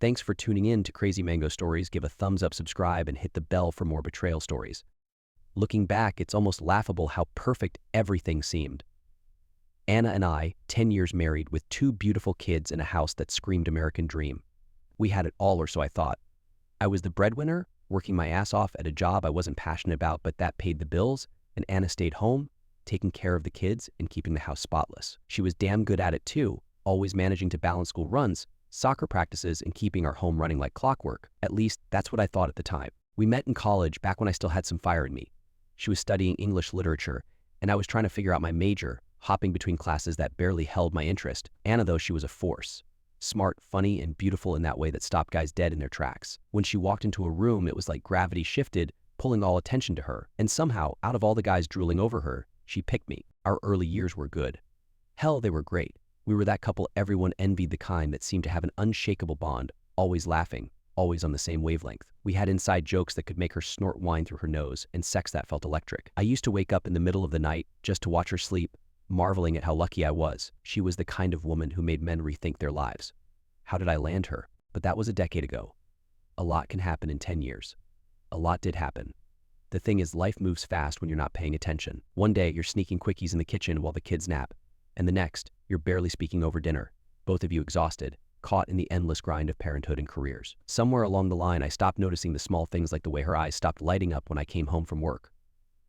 Thanks for tuning in to Crazy Mango Stories. Give a thumbs up, subscribe, and hit the bell for more betrayal stories. Looking back, it's almost laughable how perfect everything seemed. Anna and I, 10 years married with 2 beautiful kids in a house that screamed American dream. We had it all, or so I thought. I was the breadwinner, working my ass off at a job I wasn't passionate about, but that paid the bills, and Anna stayed home, taking care of the kids and keeping the house spotless. She was damn good at it too, always managing to balance school runs, soccer practices, and keeping our home running like clockwork. At least, that's what I thought at the time. We met in college back when I still had some fire in me. She was studying English literature, and I was trying to figure out my major, hopping between classes that barely held my interest. Anna, though, she was a force. Smart, funny, and beautiful in that way that stopped guys dead in their tracks. When she walked into a room, it was like gravity shifted, pulling all attention to her. And somehow, out of all the guys drooling over her, she picked me. Our early years were good. Hell, they were great. We were that couple everyone envied, the kind that seemed to have an unshakable bond, always laughing, always on the same wavelength. We had inside jokes that could make her snort wine through her nose, and sex that felt electric. I used to wake up in the middle of the night just to watch her sleep, marveling at how lucky I was. She was the kind of woman who made men rethink their lives. How did I land her? But that was a decade ago. A lot can happen in 10 years. A lot did happen. The thing is, life moves fast when you're not paying attention. One day, you're sneaking quickies in the kitchen while the kids nap, and the next, you're barely speaking over dinner, both of you exhausted, caught in the endless grind of parenthood and careers. Somewhere along the line, I stopped noticing the small things, like the way her eyes stopped lighting up when I came home from work,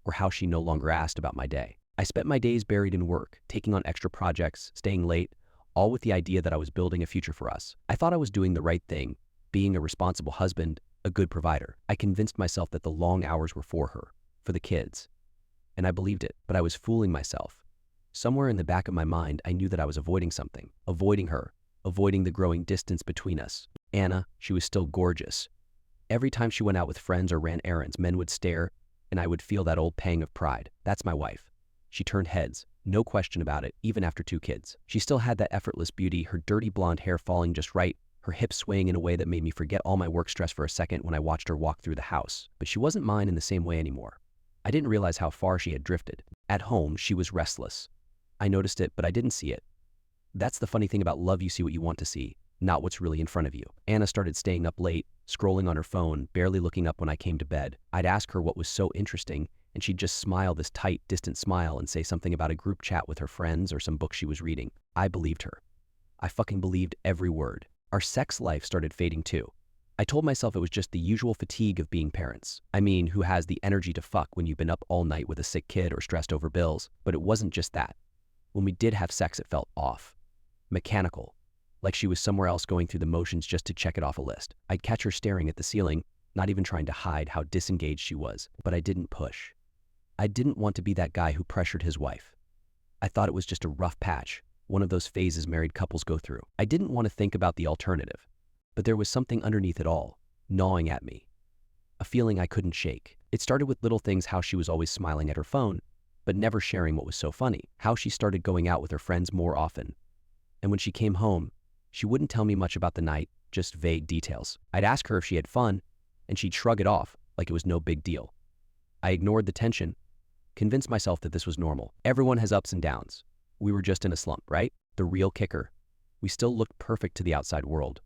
or how she no longer asked about my day. I spent my days buried in work, taking on extra projects, staying late, all with the idea that I was building a future for us. I thought I was doing the right thing, being a responsible husband, a good provider. I convinced myself that the long hours were for her, for the kids. And I believed it, but I was fooling myself. Somewhere in the back of my mind, I knew that I was avoiding something, avoiding her, avoiding the growing distance between us. Anna, she was still gorgeous. Every time she went out with friends or ran errands, men would stare, and I would feel that old pang of pride. That's my wife. She turned heads, no question about it, even after 2 kids. She still had that effortless beauty, her dirty blonde hair falling just right, her hips swaying in a way that made me forget all my work stress for a second when I watched her walk through the house. But she wasn't mine in the same way anymore. I didn't realize how far she had drifted. At home, she was restless. I noticed it, but I didn't see it. That's the funny thing about love: you see what you want to see, not what's really in front of you. Anna started staying up late, scrolling on her phone, barely looking up when I came to bed. I'd ask her what was so interesting, and she'd just smile, this tight, distant smile, and say something about a group chat with her friends or some book she was reading. I believed her. I fucking believed every word. Our sex life started fading too. I told myself it was just the usual fatigue of being parents. I mean, who has the energy to fuck when you've been up all night with a sick kid or stressed over bills? But it wasn't just that. When we did have sex, it felt off. Mechanical. Like she was somewhere else going through the motions just to check it off a list. I'd catch her staring at the ceiling, not even trying to hide how disengaged she was. But I didn't push. I didn't want to be that guy who pressured his wife. I thought it was just a rough patch, one of those phases married couples go through. I didn't want to think about the alternative. But there was something underneath it all, gnawing at me. A feeling I couldn't shake. It started with little things: how she was always smiling at her phone, but never sharing what was so funny. How she started going out with her friends more often. And when she came home, she wouldn't tell me much about the night, just vague details. I'd ask her if she had fun, and she'd shrug it off like it was no big deal. I ignored the tension, convinced myself that this was normal. Everyone has ups and downs. We were just in a slump, right? The real kicker: we still looked perfect to the outside world.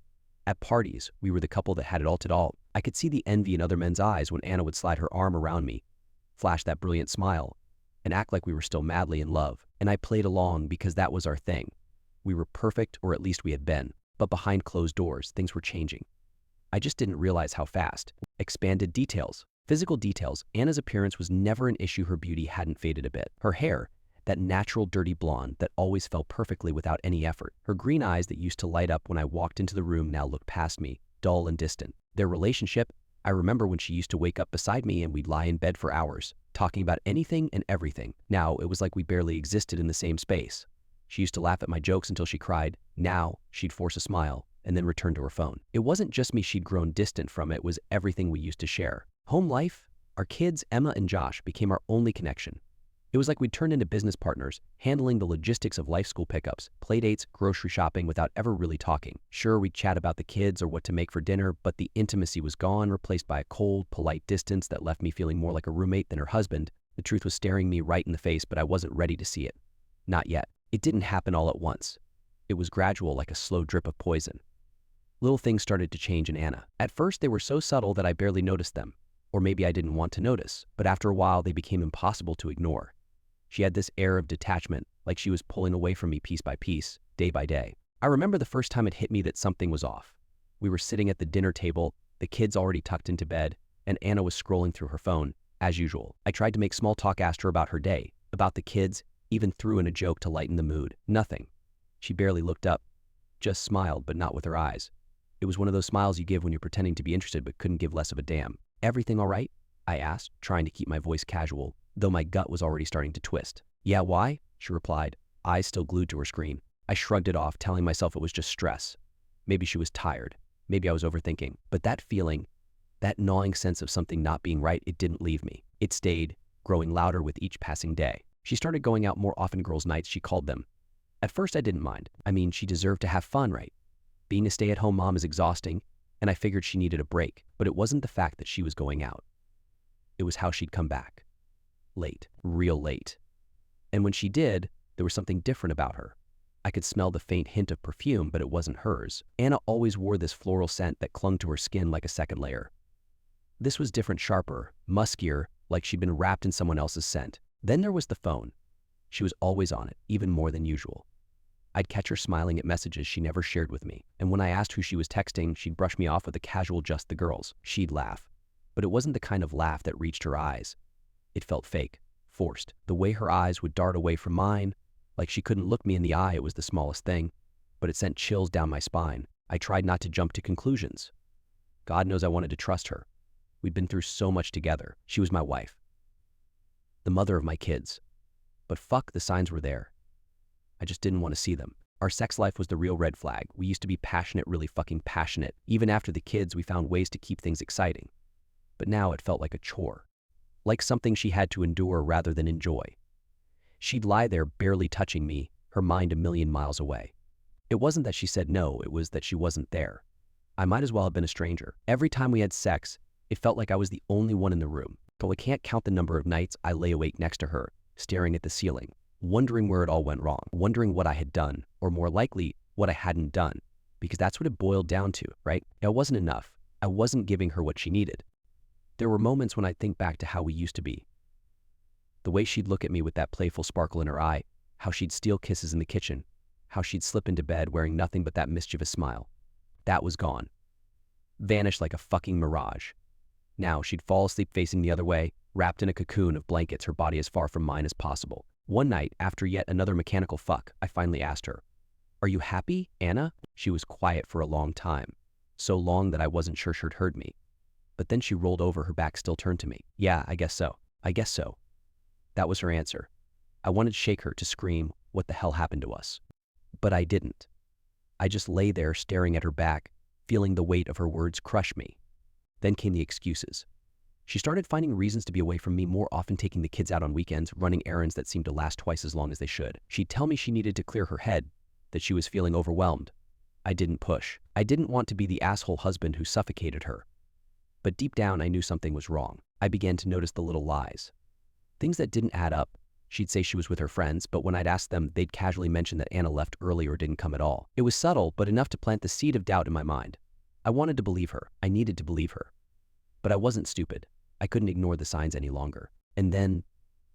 At parties, we were the couple that had it all. I could see the envy in other men's eyes when Anna would slide her arm around me, flash that brilliant smile, and act like we were still madly in love. And I played along because that was our thing. We were perfect, or at least we had been. But behind closed doors, things were changing. I just didn't realize how fast. Expanded details. Physical details. Anna's appearance was never an issue. Her beauty hadn't faded a bit. Her hair, that natural dirty blonde that always fell perfectly without any effort. Her green eyes that used to light up when I walked into the room now looked past me, dull and distant. Their relationship, I remember when she used to wake up beside me and we'd lie in bed for hours, talking about anything and everything. Now, it was like we barely existed in the same space. She used to laugh at my jokes until she cried. Now, she'd force a smile and then return to her phone. It wasn't just me she'd grown distant from, it was everything we used to share. Home life, our kids, Emma and Josh, became our only connection. It was like we'd turned into business partners, handling the logistics of life, school pickups, playdates, grocery shopping without ever really talking. Sure, we'd chat about the kids or what to make for dinner, but the intimacy was gone, replaced by a cold, polite distance that left me feeling more like a roommate than her husband. The truth was staring me right in the face, but I wasn't ready to see it. Not yet. It didn't happen all at once. It was gradual, like a slow drip of poison. Little things started to change in Anna. At first, they were so subtle that I barely noticed them. Or maybe I didn't want to notice, but after a while, they became impossible to ignore. She had this air of detachment, like she was pulling away from me piece by piece, day by day. I remember the first time it hit me that something was off. We were sitting at the dinner table, the kids already tucked into bed, and Anna was scrolling through her phone, as usual. I tried to make small talk, asked her about her day, about the kids, even threw in a joke to lighten the mood. Nothing. She barely looked up, just smiled, but not with her eyes. It was one of those smiles you give when you're pretending to be interested but couldn't give less of a damn. "Everything all right?" I asked, trying to keep my voice casual, though my gut was already starting to twist. "Yeah, why?" she replied, eyes still glued to her screen. I shrugged it off, telling myself it was just stress. Maybe she was tired. Maybe I was overthinking. But that feeling, that gnawing sense of something not being right, it didn't leave me. It stayed, growing louder with each passing day. She started going out more often, girls' nights, she called them. At first, I didn't mind. I mean, she deserved to have fun, right? Being a stay-at-home mom is exhausting, and I figured she needed a break. But it wasn't the fact that she was going out. It was how she'd come back. Late. Real late. And when she did, there was something different about her. I could smell the faint hint of perfume, but it wasn't hers. Anna always wore this floral scent that clung to her skin like a second layer. This was different, sharper, muskier, like she'd been wrapped in someone else's scent. Then there was the phone. She was always on it, even more than usual. I'd catch her smiling at messages she never shared with me, and when I asked who she was texting, she'd brush me off with a casual "just the girls." She'd laugh, but it wasn't the kind of laugh that reached her eyes. It felt fake, forced. The way her eyes would dart away from mine, like she couldn't look me in the eye, it was the smallest thing, but it sent chills down my spine. I tried not to jump to conclusions. God knows I wanted to trust her. We'd been through so much together. She was my wife, the mother of my kids. But fuck, the signs were there. I just didn't want to see them. Our sex life was the real red flag. We used to be passionate, really fucking passionate. Even after the kids, we found ways to keep things exciting. But now it felt like a chore. Like something she had to endure rather than enjoy. She'd lie there barely touching me, her mind a million miles away. It wasn't that she said no, it was that she wasn't there. I might as well have been a stranger. Every time we had sex, it felt like I was the only one in the room. Though I can't count the number of nights I lay awake next to her, staring at the ceiling, wondering where it all went wrong, wondering what I had done, or more likely, what I hadn't done. Because that's what it boiled down to, right? It wasn't enough. I wasn't giving her what she needed. There were moments when I'd think back to how we used to be. The way she'd look at me with that playful sparkle in her eye, how she'd steal kisses in the kitchen, how she'd slip into bed wearing nothing but that mischievous smile. That was gone. Vanished like a fucking mirage. Now she'd fall asleep facing the other way, wrapped in a cocoon of blankets, her body as far from mine as possible. One night, after yet another mechanical fuck, I finally asked her, "Are you happy, Anna?" She was quiet for a long time. So long that I wasn't sure she'd heard me. But then she rolled over, her back still turned to me. "Yeah, I guess so. I guess so." That was her answer. I wanted to shake her, to scream, "What the hell happened to us?" But I didn't. I just lay there staring at her back, feeling the weight of her words crush me. Then came the excuses. She started finding reasons to be away from me, more often taking the kids out on weekends, running errands that seemed to last twice as long as they should. She'd tell me she needed to clear her head, that she was feeling overwhelmed. I didn't push. I didn't want to be the asshole husband who suffocated her. But deep down, I knew something was wrong. I began to notice the little lies. Things that didn't add up. She'd say she was with her friends, but when I'd ask them, they'd casually mention that Anna left early or didn't come at all. It was subtle, but enough to plant the seed of doubt in my mind. I wanted to believe her. I needed to believe her. But I wasn't stupid. I couldn't ignore the signs any longer. And then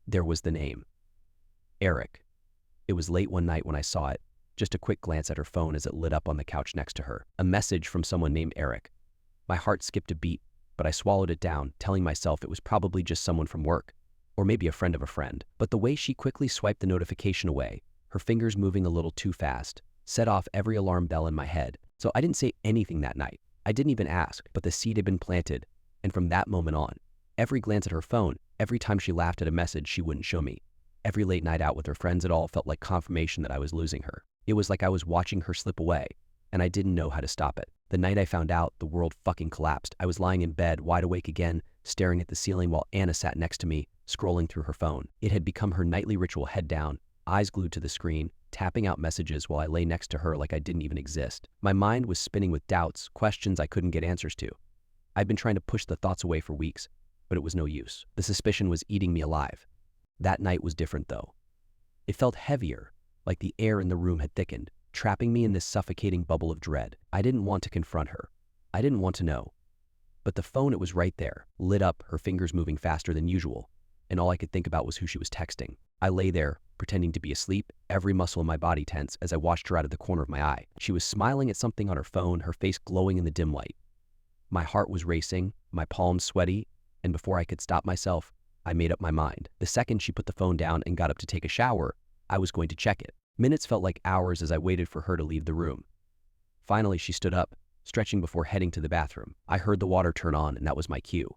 there was the name. Eric. It was late one night when I saw it, just a quick glance at her phone as it lit up on the couch next to her. A message from someone named Eric. My heart skipped a beat, but I swallowed it down, telling myself it was probably just someone from work, or maybe a friend of a friend. But the way she quickly swiped the notification away, her fingers moving a little too fast, set off every alarm bell in my head. So I didn't say anything that night. I didn't even ask, but the seed had been planted, and from that moment on, every glance at her phone, every time she laughed at a message she wouldn't show me, every late night out with her friends, it all felt like confirmation that I was losing her. It was like I was watching her slip away, and I didn't know how to stop it. The night I found out, the world fucking collapsed. I was lying in bed, wide awake again, staring at the ceiling while Anna sat next to me, scrolling through her phone. It had become her nightly ritual, head down, eyes glued to the screen, tapping out messages while I lay next to her like I didn't even exist. My mind was spinning with doubts, questions I couldn't get answers to. I'd been trying to push the thoughts away for weeks, but it was no use. The suspicion was eating me alive. That night was different, though. It felt heavier, like the air in the room had thickened. trapping me in this suffocating bubble of dread. I didn't want to confront her. I didn't want to know. But the phone, it was right there, lit up, her fingers moving faster than usual, and all I could think about was who she was texting. I lay there, pretending to be asleep, every muscle in my body tense as I watched her out of the corner of my eye. She was smiling at something on her phone, her face glowing in the dim light. My heart was racing, my palms sweaty, and before I could stop myself, I made up my mind. The second she put the phone down and got up to take a shower, I was going to check it. Minutes felt like hours as I waited for her to leave the room. Finally, she stood up, stretching before heading to the bathroom. I heard the water turn on, and that was my cue.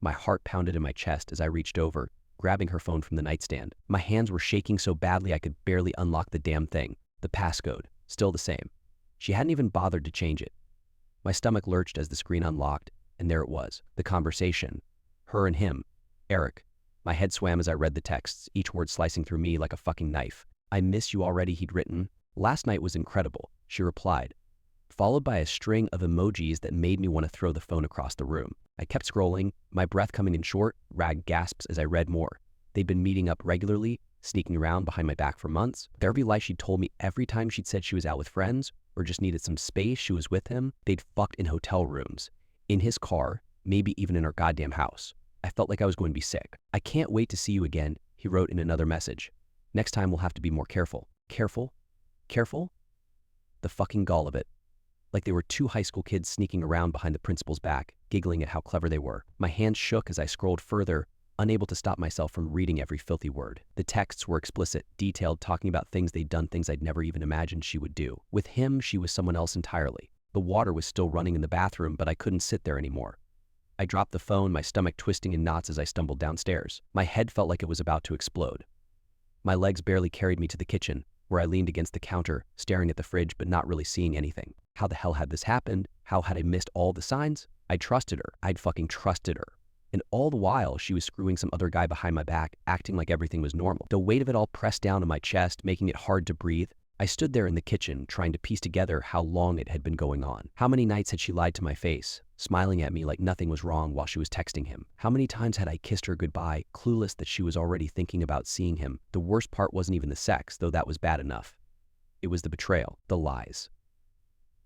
My heart pounded in my chest as I reached over, grabbing her phone from the nightstand. My hands were shaking so badly I could barely unlock the damn thing. The passcode, still the same. She hadn't even bothered to change it. My stomach lurched as the screen unlocked, and there it was, the conversation. Her and him, Eric. My head swam as I read the texts, each word slicing through me like a fucking knife. "I miss you already," he'd written. "Last night was incredible," she replied, followed by a string of emojis that made me want to throw the phone across the room. I kept scrolling, my breath coming in short, ragged gasps as I read more. They'd been meeting up regularly, sneaking around behind my back for months. With every lie she'd told me, every time she'd said she was out with friends or just needed some space, she was with him. They'd fucked in hotel rooms, in his car, maybe even in our goddamn house. I felt like I was going to be sick. "I can't wait to see you again," he wrote in another message. "Next time we'll have to be more careful." Careful? Careful? The fucking gall of it. Like they were two high school kids sneaking around behind the principal's back, giggling at how clever they were. My hands shook as I scrolled further, unable to stop myself from reading every filthy word. The texts were explicit, detailed, talking about things they'd done, things I'd never even imagined she would do. With him, she was someone else entirely. The water was still running in the bathroom, but I couldn't sit there anymore. I dropped the phone, my stomach twisting in knots as I stumbled downstairs. My head felt like it was about to explode. My legs barely carried me to the kitchen, where I leaned against the counter, staring at the fridge but not really seeing anything. How the hell had this happened? How had I missed all the signs? I trusted her. I'd fucking trusted her. And all the while, she was screwing some other guy behind my back, acting like everything was normal. The weight of it all pressed down on my chest, making it hard to breathe. I stood there in the kitchen, trying to piece together how long it had been going on. How many nights had she lied to my face, smiling at me like nothing was wrong while she was texting him? How many times had I kissed her goodbye, clueless that she was already thinking about seeing him? The worst part wasn't even the sex, though that was bad enough. It was the betrayal, the lies.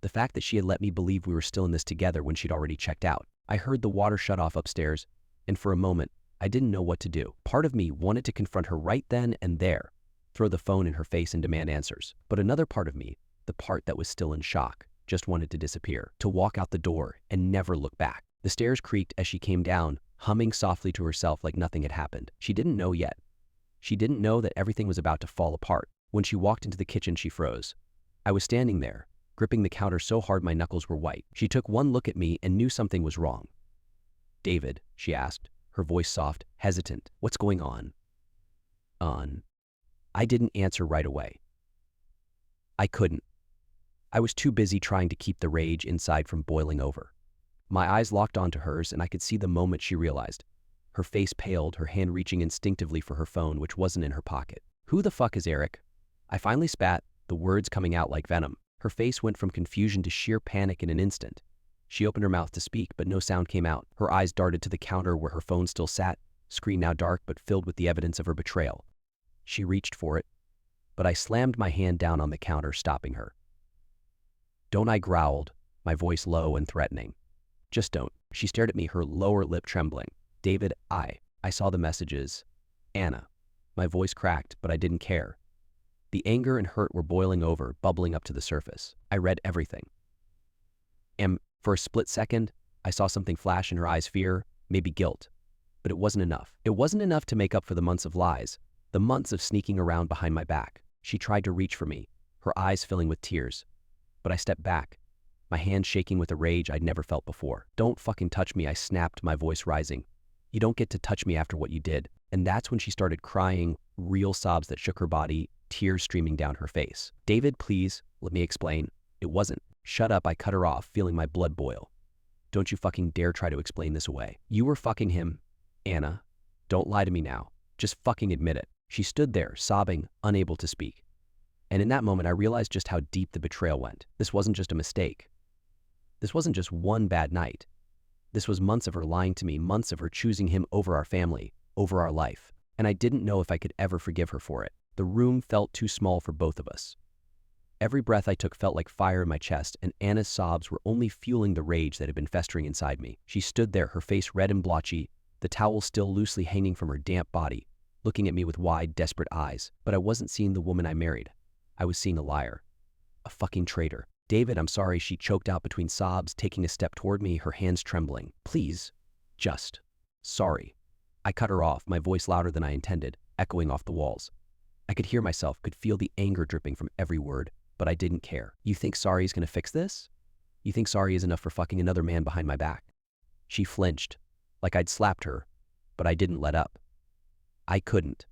The fact that she had let me believe we were still in this together when she'd already checked out. I heard the water shut off upstairs, and for a moment, I didn't know what to do. Part of me wanted to confront her right then and there, throw the phone in her face and demand answers. But another part of me, the part that was still in shock, just wanted to disappear, to walk out the door and never look back. The stairs creaked as she came down, humming softly to herself like nothing had happened. She didn't know yet. She didn't know that everything was about to fall apart. When she walked into the kitchen, she froze. I was standing there, gripping the counter so hard my knuckles were white. She took one look at me and knew something was wrong. "David," she asked, her voice soft, hesitant. "What's going on?" I didn't answer right away. I couldn't. I was too busy trying to keep the rage inside from boiling over. My eyes locked onto hers, and I could see the moment she realized. Her face paled, her hand reaching instinctively for her phone, which wasn't in her pocket. "Who the fuck is Eric?" I finally spat, the words coming out like venom. Her face went from confusion to sheer panic in an instant. She opened her mouth to speak, but no sound came out. Her eyes darted to the counter where her phone still sat, screen now dark but filled with the evidence of her betrayal. She reached for it, but I slammed my hand down on the counter, stopping her. "Don't," I growled, my voice low and threatening. "Just don't." She stared at me, her lower lip trembling. "David, I saw the messages. Anna." My voice cracked, but I didn't care. The anger and hurt were boiling over, bubbling up to the surface. I read everything. For a split second, I saw something flash in her eyes, fear, maybe guilt. But it wasn't enough. It wasn't enough to make up for the months of lies, the months of sneaking around behind my back. She tried to reach for me, her eyes filling with tears. But I stepped back, my hands shaking with a rage I'd never felt before. "Don't fucking touch me," I snapped, my voice rising. "You don't get to touch me after what you did." And that's when she started crying, real sobs that shook her body, tears streaming down her face. "David, please, let me explain. It wasn't." "Shut up," I cut her off, feeling my blood boil. "Don't you fucking dare try to explain this away. You were fucking him, Anna. Don't lie to me now. Just fucking admit it." She stood there, sobbing, unable to speak. And in that moment, I realized just how deep the betrayal went. This wasn't just a mistake. This wasn't just one bad night. This was months of her lying to me, months of her choosing him over our family, over our life. And I didn't know if I could ever forgive her for it. The room felt too small for both of us. Every breath I took felt like fire in my chest, and Anna's sobs were only fueling the rage that had been festering inside me. She stood there, her face red and blotchy, the towel still loosely hanging from her damp body, looking at me with wide, desperate eyes. But I wasn't seeing the woman I married. I was seeing a liar. A fucking traitor. "David, I'm sorry," she choked out between sobs, taking a step toward me, her hands trembling. "Please, just sorry." I cut her off, my voice louder than I intended, echoing off the walls. I could hear myself, could feel the anger dripping from every word, but I didn't care. "You think sorry is gonna fix this? You think sorry is enough for fucking another man behind my back?" She flinched, like I'd slapped her, but I didn't let up. I couldn't.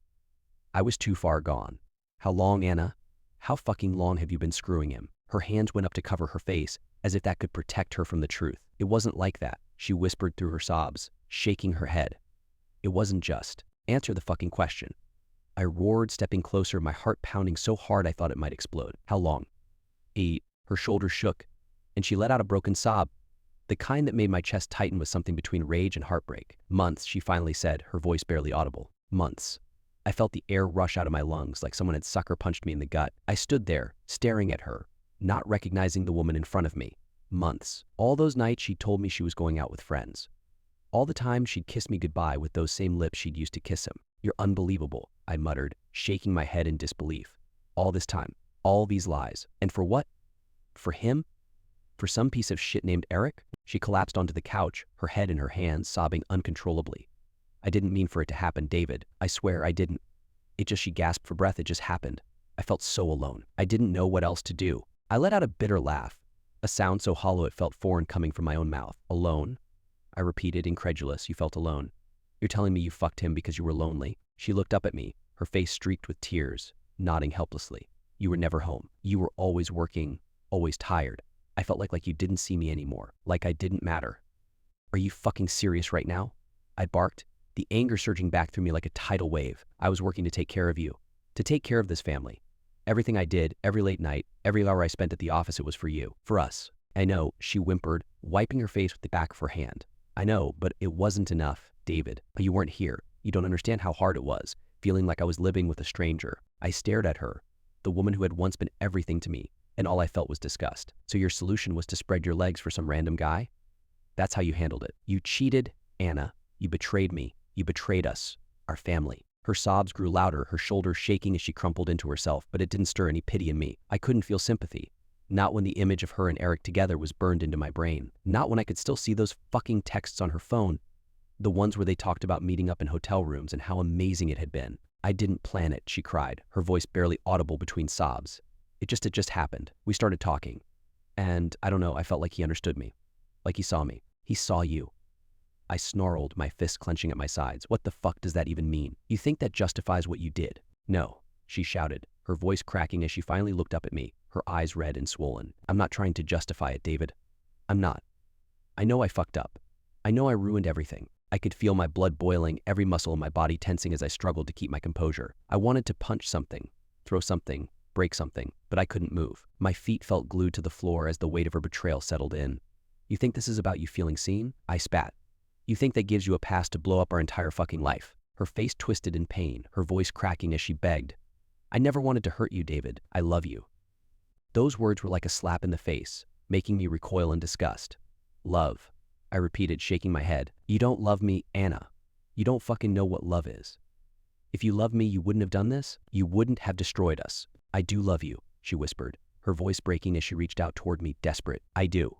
I was too far gone. "How long, Anna? How fucking long have you been screwing him?" Her hands went up to cover her face, as if that could protect her from the truth. "It wasn't like that," she whispered through her sobs, shaking her head. "It wasn't just. Answer the fucking question." I roared, stepping closer, my heart pounding so hard I thought it might explode. "How long?" Her shoulders shook, and she let out a broken sob, the kind that made my chest tighten with something between rage and heartbreak. "Months," she finally said, her voice barely audible. "Months." I felt the air rush out of my lungs like someone had sucker punched me in the gut. I stood there, staring at her, not recognizing the woman in front of me. Months. All those nights she'd told me she was going out with friends. All the time she'd kissed me goodbye with those same lips she'd used to kiss him. "You're unbelievable," I muttered, shaking my head in disbelief. All this time, all these lies. And for what? For him? For some piece of shit named Eric? She collapsed onto the couch, her head in her hands, sobbing uncontrollably. "I didn't mean for it to happen, David. I swear I didn't." She gasped for breath. It just happened. I felt so alone. I didn't know what else to do. I let out a bitter laugh, a sound so hollow it felt foreign coming from my own mouth. "Alone?" I repeated, incredulous. "You felt alone? You're telling me you fucked him because you were lonely?" She looked up at me, her face streaked with tears, nodding helplessly. "You were never home. You were always working, always tired. I felt like you didn't see me anymore, like I didn't matter." "Are you fucking serious right now?" I barked, the anger surging back through me like a tidal wave. "I was working to take care of you, to take care of this family. Everything I did, every late night, every hour I spent at the office, it was for you, for us." "I know," she whimpered, wiping her face with the back of her hand. "I know, but it wasn't enough, David. You weren't here. You don't understand how hard it was, feeling like I was living with a stranger." I stared at her, the woman who had once been everything to me, and all I felt was disgust. "So your solution was to spread your legs for some random guy? That's how you handled it. You cheated, Anna. You betrayed me. You betrayed us, our family." Her sobs grew louder, her shoulders shaking as she crumpled into herself, but it didn't stir any pity in me. I couldn't feel sympathy. Not when the image of her and Eric together was burned into my brain. Not when I could still see those fucking texts on her phone, the ones where they talked about meeting up in hotel rooms and how amazing it had been. "I didn't plan it," she cried, her voice barely audible between sobs. It just happened. We started talking. And I don't know, I felt like he understood me. Like he saw me. He saw you." I snarled, my fists clenching at my sides. "What the fuck does that even mean? You think that justifies what you did?" "No," she shouted, her voice cracking as she finally looked up at me, her eyes red and swollen. "I'm not trying to justify it, David. I'm not. I know I fucked up. I know I ruined everything." I could feel my blood boiling, every muscle in my body tensing as I struggled to keep my composure. I wanted to punch something, throw something, break something, but I couldn't move. My feet felt glued to the floor as the weight of her betrayal settled in. "You think this is about you feeling seen?" I spat. "You think that gives you a pass to blow up our entire fucking life?" Her face twisted in pain, her voice cracking as she begged. "I never wanted to hurt you, David. I love you." Those words were like a slap in the face, making me recoil in disgust. "Love," I repeated, shaking my head. "You don't love me, Anna. You don't fucking know what love is. If you loved me, you wouldn't have done this. You wouldn't have destroyed us." "I do love you," she whispered, her voice breaking as she reached out toward me, desperate. "I do."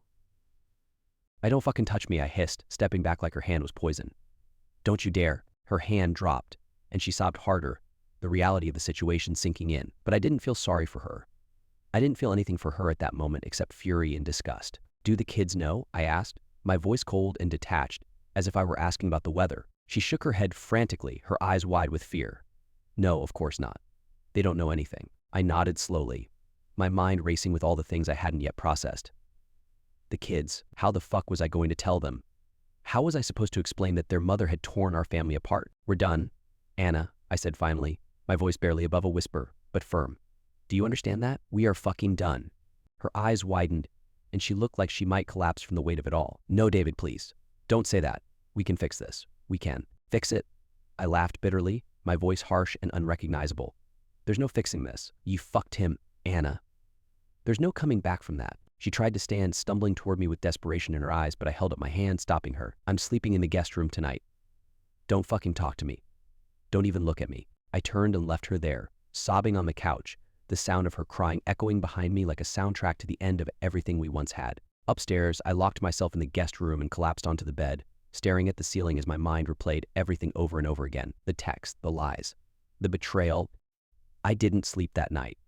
"I don't fucking touch me," I hissed, stepping back like her hand was poison. "Don't you dare." Her hand dropped, and she sobbed harder, the reality of the situation sinking in. But I didn't feel sorry for her. I didn't feel anything for her at that moment except fury and disgust. "Do the kids know?" I asked, my voice cold and detached, as if I were asking about the weather. She shook her head frantically, her eyes wide with fear. "No, of course not. They don't know anything." I nodded slowly, my mind racing with all the things I hadn't yet processed. The kids, how the fuck was I going to tell them? How was I supposed to explain that their mother had torn our family apart? "We're done, Anna," I said finally, my voice barely above a whisper, but firm. "Do you understand that? We are fucking done." Her eyes widened, and she looked like she might collapse from the weight of it all. "No, David, please. Don't say that. We can fix this. We can." "Fix it?" I laughed bitterly, my voice harsh and unrecognizable. "There's no fixing this. You fucked him, Anna. There's no coming back from that. She tried to stand, stumbling toward me with desperation in her eyes, but I held up my hand, stopping her. I'm sleeping in the guest room tonight. Don't fucking talk to me. Don't even look at me. I turned and left her there, sobbing on the couch, the sound of her crying echoing behind me like a soundtrack to the end of everything we once had. Upstairs, I locked myself in the guest room and collapsed onto the bed, staring at the ceiling as my mind replayed everything over and over again. The text, the lies, the betrayal. I didn't sleep that night.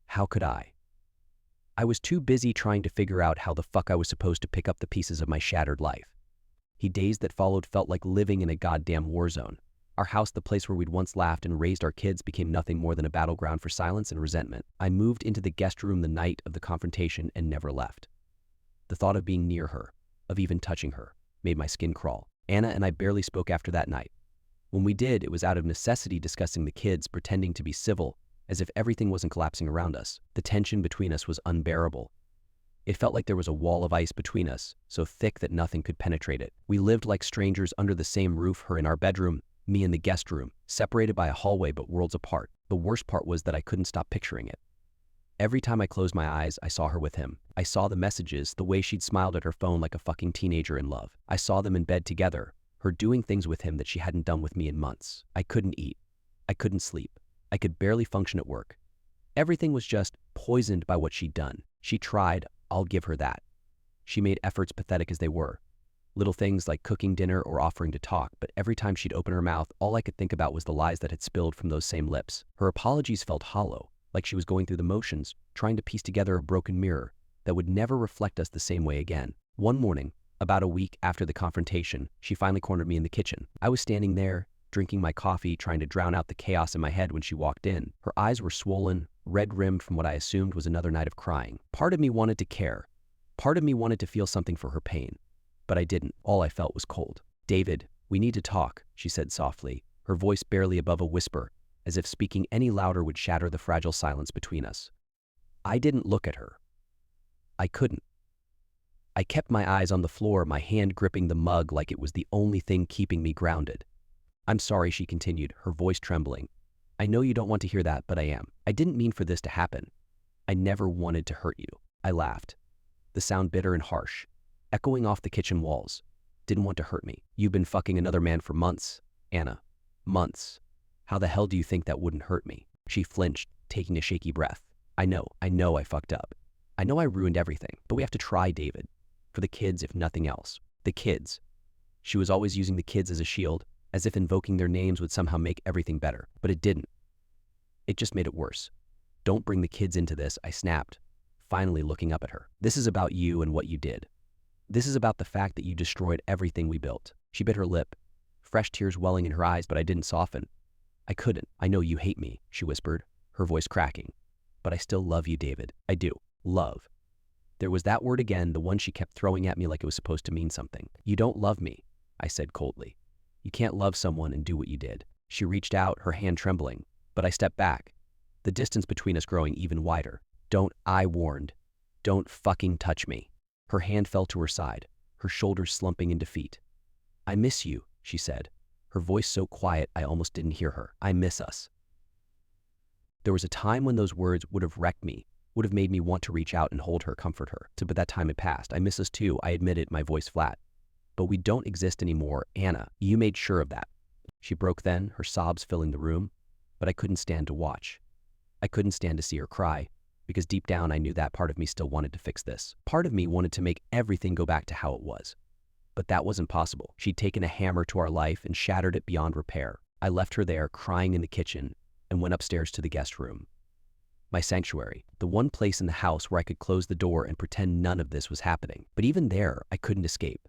How could I? I was too busy trying to figure out how the fuck I was supposed to pick up the pieces of my shattered life. The days that followed felt like living in a goddamn war zone. Our house, the place where we'd once laughed and raised our kids, became nothing more than a battleground for silence and resentment. I moved into the guest room the night of the confrontation and never left. The thought of being near her, of even touching her, made my skin crawl. Anna and I barely spoke after that night. When we did, it was out of necessity, discussing the kids, pretending to be civil, as if everything wasn't collapsing around us. The tension between us was unbearable. It felt like there was a wall of ice between us, so thick that nothing could penetrate it. We lived like strangers under the same roof, her in our bedroom, me in the guest room, separated by a hallway but worlds apart. The worst part was that I couldn't stop picturing it. Every time I closed my eyes, I saw her with him. I saw the messages, the way she'd smiled at her phone like a fucking teenager in love. I saw them in bed together, her doing things with him that she hadn't done with me in months. I couldn't eat. I couldn't sleep. I could barely function at work. Everything was just poisoned by what she'd done. She tried, I'll give her that. She made efforts, pathetic as they were. Little things like cooking dinner or offering to talk, but every time she'd open her mouth, all I could think about was the lies that had spilled from those same lips. Her apologies felt hollow, like she was going through the motions, trying to piece together a broken mirror that would never reflect us the same way again. One morning, about a week after the confrontation, she finally cornered me in the kitchen. I was standing there, drinking my coffee, trying to drown out the chaos in my head when she walked in. Her eyes were swollen, red-rimmed from what I assumed was another night of crying. Part of me wanted to care. Part of me wanted to feel something for her pain. But I didn't. All I felt was cold. "David, we need to talk," she said softly, her voice barely above a whisper, as if speaking any louder would shatter the fragile silence between us. I didn't look at her. I couldn't. I kept my eyes on the floor, my hand gripping the mug like it was the only thing keeping me grounded. "I'm sorry," she continued, her voice trembling. "I know you don't want to hear that, but I am. I didn't mean for this to happen. I never wanted to hurt you." I laughed, the sound bitter and harsh, echoing off the kitchen walls. "Didn't want to hurt me. You've been fucking another man for months, Anna. Months. How the hell do you think that wouldn't hurt me?" She flinched, taking a shaky breath. I know I fucked up. I know I ruined everything, but we have to try, David. For the kids, if nothing else. The kids." She was always using the kids as a shield, as if invoking their names would somehow make everything better, but it didn't. It just made it worse. "Don't bring the kids into this," I snapped, finally looking up at her. "This is about you and what you did. This is about the fact that you destroyed everything we built." She bit her lip, fresh tears welling in her eyes, but I didn't soften. "I couldn't. I know you hate me," she whispered, her voice cracking. "But I still love you, David. I do. Love." There was that word again, the one she kept throwing at me like it was supposed to mean something. "You don't love me," I said coldly. "You can't love someone and do what you did." She reached out, her hand trembling, but I stepped back, the distance between us growing even wider. "Don't," I warned. "Don't fucking touch me." Her hand fell to her side, her shoulders slumping in defeat. "I miss you," she said, her voice so quiet I almost didn't hear her. "I miss us." There was a time when those words would have wrecked me, would have made me want to reach out and hold her, comfort her. But that time had passed. "I miss us too," I admitted, my voice flat. "But we don't exist anymore, Anna. You made sure of that." She broke then, her sobs filling the room, but I couldn't stand to watch. I couldn't stand to see her cry, because deep down I knew that part of me still wanted to fix this. Part of me wanted to make everything go back to how it was. But that wasn't possible. She'd taken a hammer to our life and shattered it beyond repair. I left her there, crying in the kitchen, and went upstairs to the guest room. My sanctuary, the one place in the house where I could close the door and pretend none of this was happening. But even there, I couldn't escape.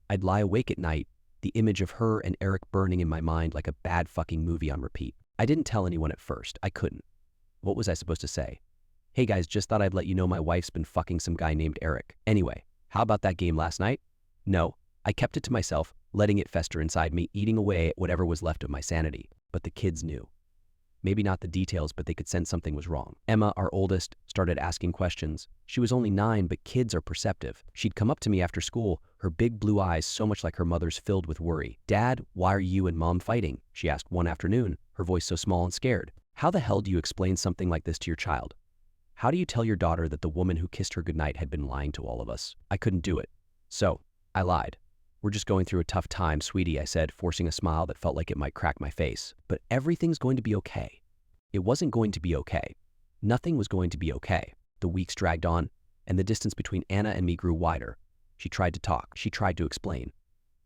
I'd lie awake at night, the image of her and Eric burning in my mind like a bad fucking movie on repeat. I didn't tell anyone at first. I couldn't. What was I supposed to say? "Hey guys, just thought I'd let you know my wife's been fucking some guy named Eric. Anyway, how about that game last night?" No, I kept it to myself, letting it fester inside me, eating away at whatever was left of my sanity. But the kids knew. Maybe not the details, but they could sense something was wrong. Emma, our oldest, started asking questions. She was only 9, but kids are perceptive. She'd come up to me after school, her big blue eyes so much like her mother's filled with worry. "Dad, why are you and Mom fighting?" she asked one afternoon, her voice so small and scared. "How the hell do you explain something like this to your child?" How do you tell your daughter that the woman who kissed her goodnight had been lying to all of us? I couldn't do it. So, I lied. We're just going through a tough time, sweetie, I said, forcing a smile that felt like it might crack my face. But everything's going to be okay. It wasn't going to be okay. Nothing was going to be okay. The weeks dragged on, and the distance between Anna and me grew wider. She tried to talk. She tried to explain.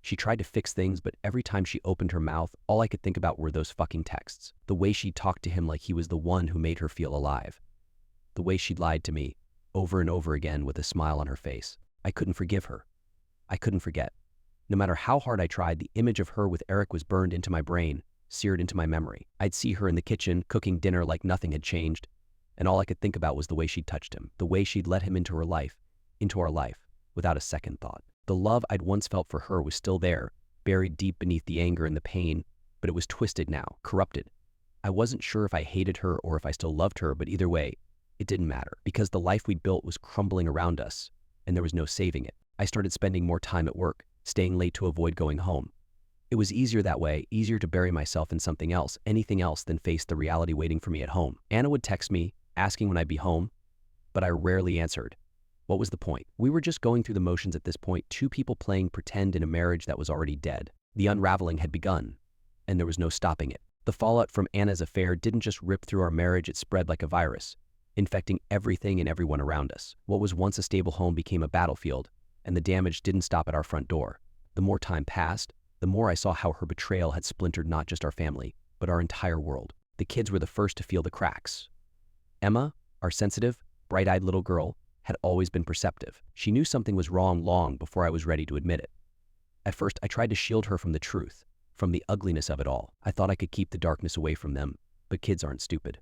She tried to fix things, but every time she opened her mouth, all I could think about were those fucking texts. The way she talked to him like he was the one who made her feel alive. The way she'd lied to me, over and over again with a smile on her face. I couldn't forgive her. I couldn't forget. No matter how hard I tried, the image of her with Eric was burned into my brain, seared into my memory. I'd see her in the kitchen, cooking dinner like nothing had changed, and all I could think about was the way she'd touched him, the way she'd let him into her life, into our life, without a second thought. The love I'd once felt for her was still there, buried deep beneath the anger and the pain, but it was twisted now, corrupted. I wasn't sure if I hated her or if I still loved her, but either way, it didn't matter, because the life we'd built was crumbling around us, and there was no saving it. I started spending more time at work, staying late to avoid going home. It was easier that way, easier to bury myself in something else, anything else than face the reality waiting for me at home. Anna would text me, asking when I'd be home, but I rarely answered. What was the point? We were just going through the motions at this point, two people playing pretend in a marriage that was already dead. The unraveling had begun, and there was no stopping it. The fallout from Anna's affair didn't just rip through our marriage, it spread like a virus, infecting everything and everyone around us. What was once a stable home became a battlefield, and the damage didn't stop at our front door. The more time passed, the more I saw how her betrayal had splintered not just our family, but our entire world. The kids were the first to feel the cracks. Emma, our sensitive, bright-eyed little girl, had always been perceptive. She knew something was wrong long before I was ready to admit it. At first, I tried to shield her from the truth, from the ugliness of it all. I thought I could keep the darkness away from them, but kids aren't stupid.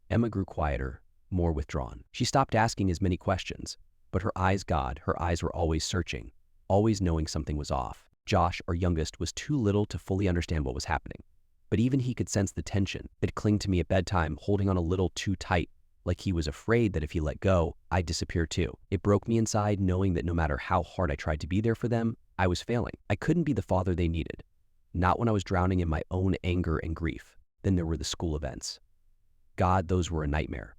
Emma grew quieter, more withdrawn. She stopped asking as many questions, but her eyes were always searching, always knowing something was off. Josh, our youngest, was too little to fully understand what was happening, but even he could sense the tension. He'd cling to me at bedtime, holding on a little too tight, like he was afraid that if he let go, I'd disappear too. It broke me inside knowing that no matter how hard I tried to be there for them, I was failing. I couldn't be the father they needed, not when I was drowning in my own anger and grief. Then there were the school events. God, those were a nightmare.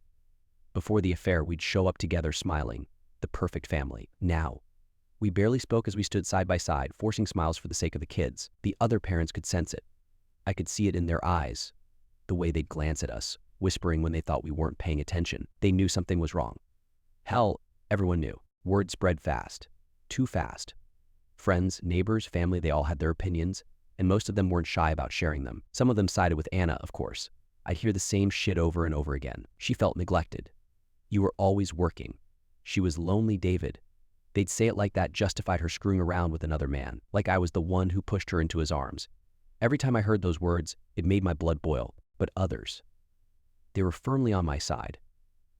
Before the affair, we'd show up together smiling, the perfect family. Now, we barely spoke as we stood side by side, forcing smiles for the sake of the kids. The other parents could sense it. I could see it in their eyes, the way they'd glance at us, whispering when they thought we weren't paying attention. They knew something was wrong. Hell, everyone knew. Word spread fast. Too fast. Friends, neighbors, family, they all had their opinions, and most of them weren't shy about sharing them. Some of them sided with Anna, of course. I'd hear the same shit over and over again. She felt neglected. You were always working. She was lonely, David. They'd say it like that justified her screwing around with another man, like I was the one who pushed her into his arms. Every time I heard those words, it made my blood boil. But others, they were firmly on my side.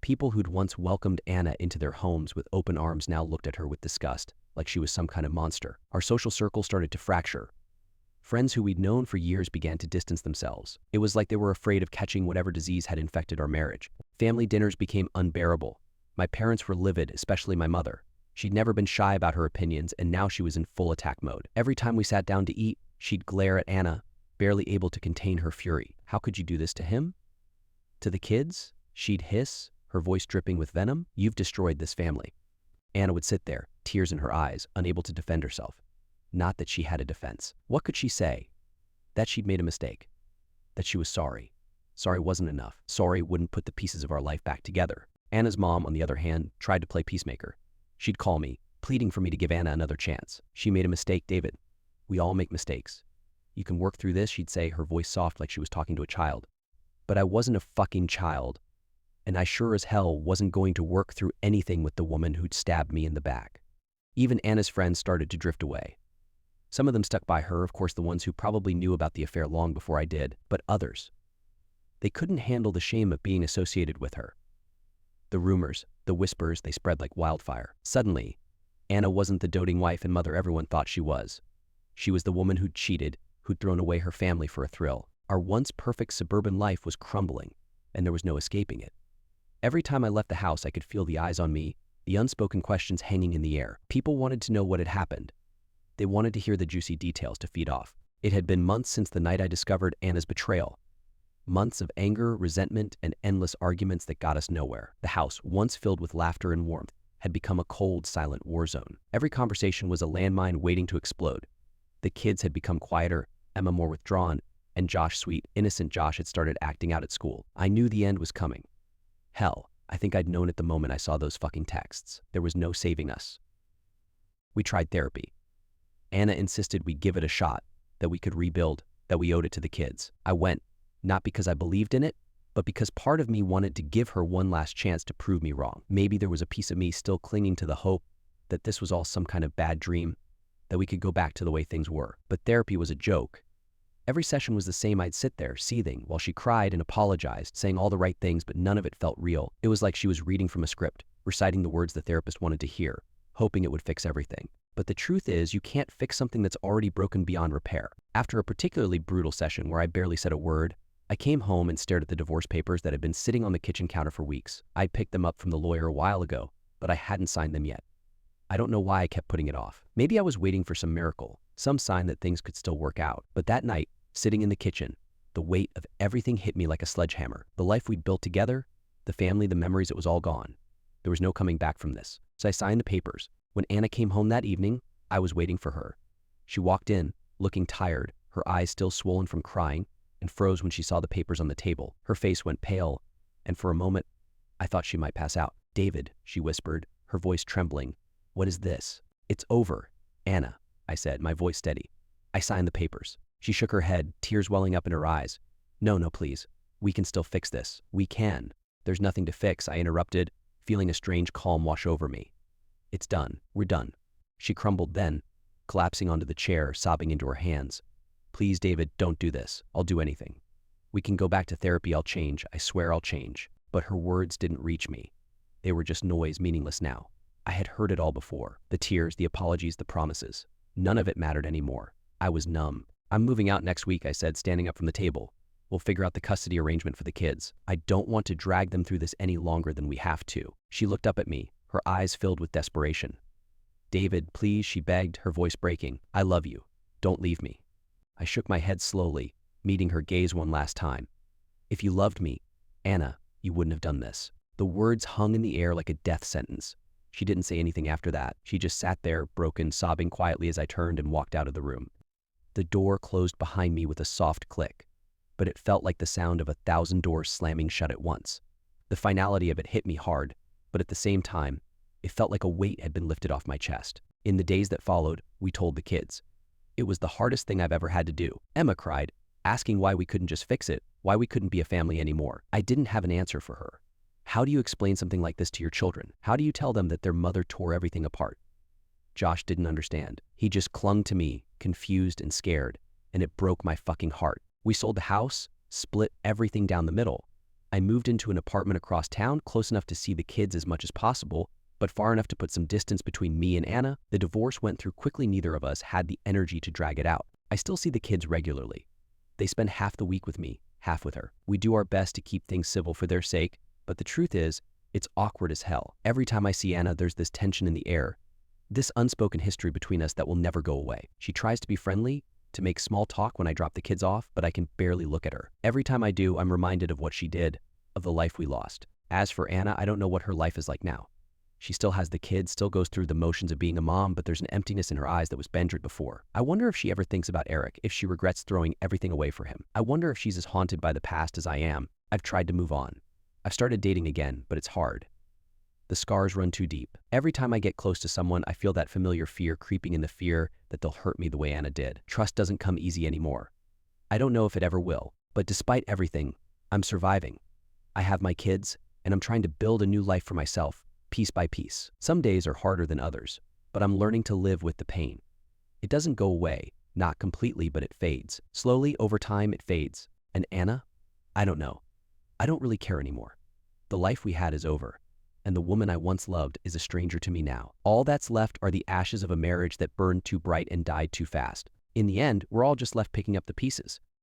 People who'd once welcomed Anna into their homes with open arms now looked at her with disgust, like she was some kind of monster. Our social circle started to fracture. Friends who we'd known for years began to distance themselves. It was like they were afraid of catching whatever disease had infected our marriage. Family dinners became unbearable. My parents were livid, especially my mother. She'd never been shy about her opinions, and now she was in full attack mode. Every time we sat down to eat, she'd glare at Anna, barely able to contain her fury. How could you do this to him? To the kids? She'd hiss, her voice dripping with venom. You've destroyed this family. Anna would sit there, tears in her eyes, unable to defend herself. Not that she had a defense. What could she say? That she'd made a mistake. That she was sorry. Sorry wasn't enough. Sorry wouldn't put the pieces of our life back together. Anna's mom, on the other hand, tried to play peacemaker. She'd call me, pleading for me to give Anna another chance. She made a mistake, David. We all make mistakes. You can work through this, she'd say, her voice soft like she was talking to a child. But I wasn't a fucking child, and I sure as hell wasn't going to work through anything with the woman who'd stabbed me in the back. Even Anna's friends started to drift away. Some of them stuck by her, of course the ones who probably knew about the affair long before I did, but others. They couldn't handle the shame of being associated with her. The rumors, the whispers, they spread like wildfire. Suddenly, Anna wasn't the doting wife and mother everyone thought she was. She was the woman who'd cheated, who'd thrown away her family for a thrill. Our once perfect suburban life was crumbling, and there was no escaping it. Every time I left the house, I could feel the eyes on me, the unspoken questions hanging in the air. People wanted to know what had happened. They wanted to hear the juicy details to feed off. It had been months since the night I discovered Anna's betrayal. Months of anger, resentment, and endless arguments that got us nowhere. The house, once filled with laughter and warmth, had become a cold, silent war zone. Every conversation was a landmine waiting to explode. The kids had become quieter, Emma more withdrawn, and Josh, sweet, innocent Josh, had started acting out at school. I knew the end was coming. Hell, I think I'd known it the moment I saw those fucking texts. There was no saving us. We tried therapy. Anna insisted we give it a shot, that we could rebuild, that we owed it to the kids. I went, not because I believed in it, but because part of me wanted to give her one last chance to prove me wrong. Maybe there was a piece of me still clinging to the hope that this was all some kind of bad dream, that we could go back to the way things were. But therapy was a joke. Every session was the same. I'd sit there, seething, while she cried and apologized, saying all the right things, but none of it felt real. It was like she was reading from a script, reciting the words the therapist wanted to hear, hoping it would fix everything. But the truth is, you can't fix something that's already broken beyond repair. After a particularly brutal session where I barely said a word, I came home and stared at the divorce papers that had been sitting on the kitchen counter for weeks. I'd picked them up from the lawyer a while ago, but I hadn't signed them yet. I don't know why I kept putting it off. Maybe I was waiting for some miracle, some sign that things could still work out. But that night, sitting in the kitchen, the weight of everything hit me like a sledgehammer. The life we'd built together, the family, the memories, it was all gone. There was no coming back from this. So I signed the papers. When Anna came home that evening, I was waiting for her. She walked in, looking tired, her eyes still swollen from crying, and froze when she saw the papers on the table. Her face went pale, and for a moment, I thought she might pass out. "David," she whispered, her voice trembling. "What is this?" "It's over, Anna," I said, my voice steady. "I signed the papers." She shook her head, tears welling up in her eyes. No, please. We can still fix this. We can." "There's nothing to fix," I interrupted, feeling a strange calm wash over me. "It's done. We're done." She crumbled then, collapsing onto the chair, sobbing into her hands. "Please, David, don't do this. I'll do anything. We can go back to therapy. I'll change. I swear I'll change." But her words didn't reach me. They were just noise, meaningless now. I had heard it all before. The tears, the apologies, the promises. None of it mattered anymore. I was numb. "I'm moving out next week," I said, standing up from the table. "We'll figure out the custody arrangement for the kids. I don't want to drag them through this any longer than we have to." She looked up at me, her eyes filled with desperation. "David, please," she begged, her voice breaking. "I love you. Don't leave me." I shook my head slowly, meeting her gaze one last time. "If you loved me, Anna, you wouldn't have done this." The words hung in the air like a death sentence. She didn't say anything after that. She just sat there, broken, sobbing quietly as I turned and walked out of the room. The door closed behind me with a soft click, but it felt like the sound of 1,000 doors slamming shut at once. The finality of it hit me hard, but at the same time, it felt like a weight had been lifted off my chest. In the days that followed, we told the kids. It was the hardest thing I've ever had to do. Emma cried, asking why we couldn't just fix it, why we couldn't be a family anymore. I didn't have an answer for her. How do you explain something like this to your children? How do you tell them that their mother tore everything apart? Josh didn't understand. He just clung to me, confused and scared, and it broke my fucking heart. We sold the house, split everything down the middle. I moved into an apartment across town, close enough to see the kids as much as possible, but far enough to put some distance between me and Anna. The divorce went through quickly. Neither of us had the energy to drag it out. I still see the kids regularly. They spend half the week with me, half with her. We do our best to keep things civil for their sake, but the truth is, it's awkward as hell. Every time I see Anna, there's this tension in the air, this unspoken history between us that will never go away. She tries to be friendly, to make small talk when I drop the kids off, but I can barely look at her. Every time I do, I'm reminded of what she did, of the life we lost. As for Anna, I don't know what her life is like now. She still has the kids, still goes through the motions of being a mom, but there's an emptiness in her eyes that was Benjared before. I wonder if she ever thinks about Eric, if she regrets throwing everything away for him. I wonder if she's as haunted by the past as I am. I've tried to move on. I've started dating again, but it's hard. The scars run too deep. Every time I get close to someone, I feel that familiar fear creeping in, the fear that they'll hurt me the way Anna did. Trust doesn't come easy anymore. I don't know if it ever will, but despite everything, I'm surviving. I have my kids, and I'm trying to build a new life for myself, piece by piece. Some days are harder than others, but I'm learning to live with the pain. It doesn't go away, not completely, but it fades. Slowly, over time, it fades. And Anna? I don't know. I don't really care anymore. The life we had is over, and the woman I once loved is a stranger to me now. All that's left are the ashes of a marriage that burned too bright and died too fast. In the end, we're all just left picking up the pieces.